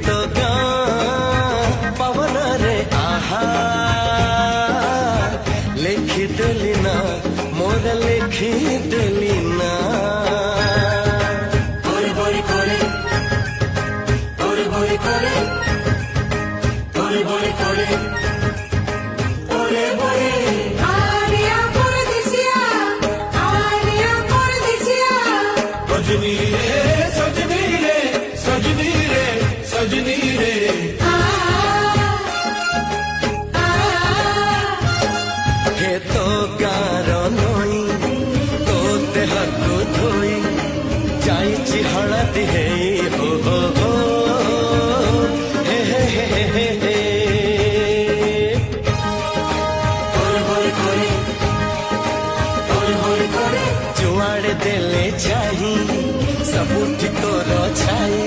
तो गाँ पवन रे आहा लिखी दिली ना मोर लिखी दिली ना बोरे बोरे करे बोरे बोरे करे बोरे बोरे करे बोरे बोरे आरिया परदेसिया आरिया परदेसिया सजनी रे सजनी रे सजनी रे सजनी रे हे तो गारो नई तो देहको धोई जाइछि हळदी हे हो हो हे हे हे हे हे बोरे बोरे करे बोरे बोरे करे जुआड़े देले चाही सबुठ तोर छाई